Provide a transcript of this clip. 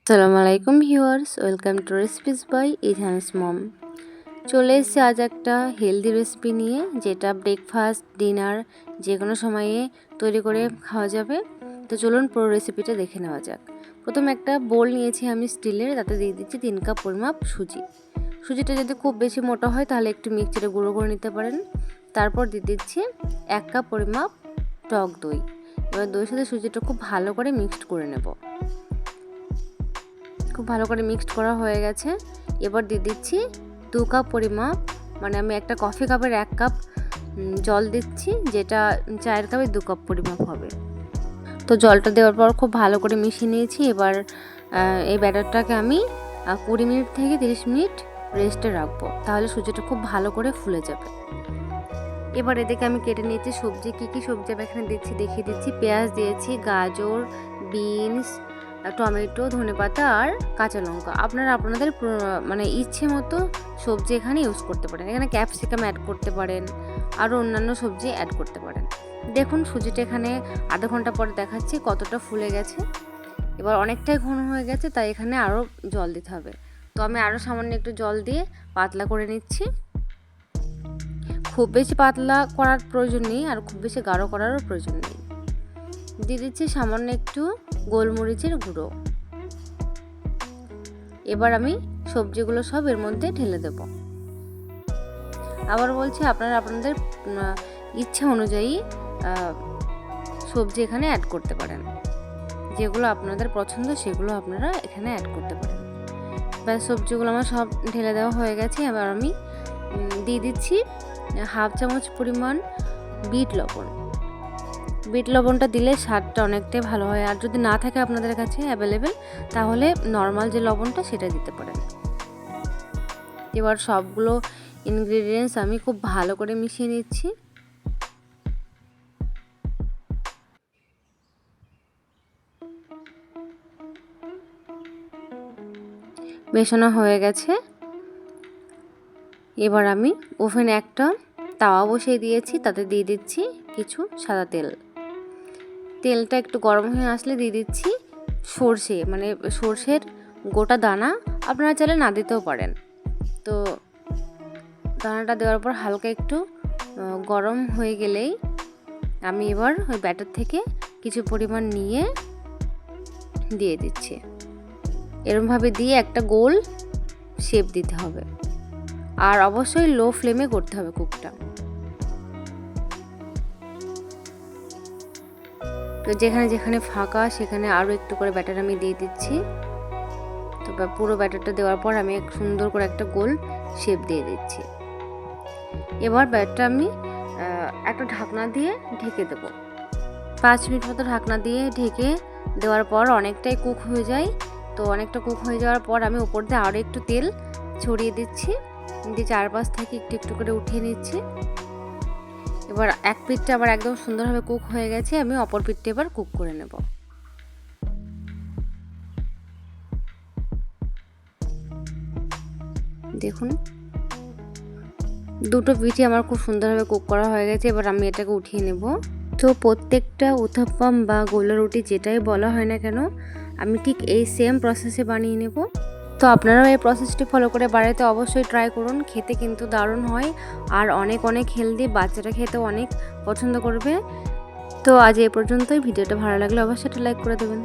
আসসালামু আলাইকুম viewers, welcome to recipes by Ethan's mom. চলে এসেছি আজ একটা হেলদি রেসিপি নিয়ে, যেটা ব্রেকফাস্ট ডিনার যে কোনো সময়ে তৈরি করে খাওয়া যাবে। তো চলুন পুরো রেসিপিটা দেখে নেওয়া যাক। প্রথমে একটা বোল নিয়েছি আমি স্টিলের, তাতে দিয়ে দিচ্ছি 3 কাপ পরিমাপ সুজি। সুজিটা যদি খুব বেশি মোটা হয় তাহলে একটু মিক্সচারে গুঁড়ো করে নিতে পারেন। তারপর দিয়ে দিচ্ছি 1 কাপ পরিমাপ টক দই। এবার দইয়ের সাথে সুজিটা খুব ভালো করে মিক্সড করে নেব। খুব ভালো করে মিক্সড করা হয়ে গেছে। এবার দিয়ে দিচ্ছি 2 কাপ পরিমাপ, মানে আমি একটা কফি কাপের 1 কাপ জল দিচ্ছি, যেটা চায়ের কাপে 2 কাপ পরিমাপ হবে। তো জলটা দেওয়ার পর খুব ভালো করে মিশিয়ে নিয়েছি। এবার এই ব্যাটারটাকে আমি 20 মিনিট থেকে 30 মিনিট রেস্টে রাখবো, তাহলে সুজিটা খুব ভালো করে ফুলে যাবে। এবার এদিকে আমি কেটে নিয়েছি সবজি। কী সবজি আমি এখানে দিচ্ছি দেখিয়ে দিচ্ছি। পেঁয়াজ দিয়েছি, গাজর, বিনস, টমেটো, ধনেপাতা আর কাঁচা লঙ্কা। আপনারা আপনাদের মানে ইচ্ছে মতো সবজি এখানে ইউজ করতে পারেন। এখানে ক্যাপসিকাম অ্যাড করতে পারেন, আরও অন্যান্য সবজি অ্যাড করতে পারেন। দেখুন সুজিটা এখানে আধা ঘন্টা পরে দেখাচ্ছি কতটা ফুলে গেছে। এবার অনেকটাই ঘন হয়ে গেছে, তাই এখানে আরও জল দিতে হবে। তো আমি আরও সামান্য একটু জল দিয়ে পাতলা করে নিচ্ছি। খুব বেশি পাতলা করার প্রয়োজন নেই, আর খুব বেশি গাঢ় করারও প্রয়োজন নেই। দিয়ে দিচ্ছি সামান্য একটু গোলমরিচের গুঁড়ো। এবার আমি সবজিগুলো সব এর মধ্যে ঢেলে দেব। আবার বলছি, আপনারা আপনাদের ইচ্ছা অনুযায়ী সবজি এখানে অ্যাড করতে পারেন। যেগুলো আপনাদের পছন্দ সেগুলো আপনারা এখানে অ্যাড করতে পারেন। ব্যাস, সবজিগুলো আমার সব ঢেলে দেওয়া হয়ে গেছে। এবার আমি দিয়ে দিচ্ছি 1/2 চামচ পরিমাণ বিট লবণ। বিট লবণটা দিলে স্বাদটা অনেকটাই ভালো হয়, আর যদি না থাকে আপনাদের কাছে অ্যাভেলেবেল, তাহলে নর্মাল যে লবণটা সেটা দিতে পারেন। এবার সবগুলো ইনগ্রেডিয়েন্টস আমি খুব ভালো করে মিশিয়ে নিচ্ছি। মেশানো হয়ে গেছে। এবার আমি ওভেনে একটা তাওয়া বসিয়ে দিয়েছি, তাতে দিয়ে দিচ্ছি কিছু সাদা তেল। তেলটা একটু গরম হয়ে আসলে দিয়ে দিচ্ছি সর্ষে, মানে সর্ষের গোটা দানা। আপনারা চাইলে না দিতেও পারেন। তো দানাটা দেওয়ার পর হালকা একটু গরম হয়ে গেলেই আমি এবার ওই ব্যাটার থেকে কিছু পরিমাণ নিয়ে দিয়ে দিচ্ছি। এরকমভাবে দিয়ে একটা গোল শেপ দিতে হবে, আর অবশ্যই লো ফ্লেমে করতে হবে কুকটা। তো যেখানে যেখানে ফাঁকা সেখানে আরও একটু করে ব্যাটার আমি দিয়ে দিচ্ছি। তো পুরো ব্যাটারটা দেওয়ার পর আমি সুন্দর করে একটা গোল শেপ দিয়ে দিচ্ছি। এবার ব্যাটারটা আমি একটা ঢাকনা দিয়ে ঢেকে দেবো। 5 মিনিট মতো ঢাকনা দিয়ে ঢেকে দেওয়ার পর অনেকটাই কুক হয়ে যায়। তো অনেকটা কুক হয়ে যাওয়ার পর আমি উপর দিয়ে আরও একটু তেল ছড়িয়ে দিচ্ছি, দিয়ে চারপাশ থেকে একটু একটু করে উঠিয়ে নিচ্ছি। এবার এক পিঠটা আবার একদম সুন্দরভাবে কুক হয়ে গেছে, আমি অপর পিঠটা এবার কুক করে নেব। দেখুন দুটো পিঠই আমার খুব সুন্দরভাবে কুক করা হয়ে গেছে। এবার আমি এটাকে উঠিয়ে নেব। তো প্রত্যেকটা উত্তাপাম বা গোলা রুটি যেটাই বলা হয় না কেন, আমি ঠিক এই সেম প্রসেসে বানিয়ে নেব। তো আপনারাও এই প্রসেসটি ফলো করে বাড়িতে অবশ্যই ট্রাই করুন। খেতে কিন্তু দারুণ হয়, আর অনেক অনেক হেলদি, বাচ্চারা খেতেও অনেক পছন্দ করবে। তো আজ এই পর্যন্তই। ভিডিওটা ভালো লাগলে অবশ্যই একটা লাইক করে দেবেন।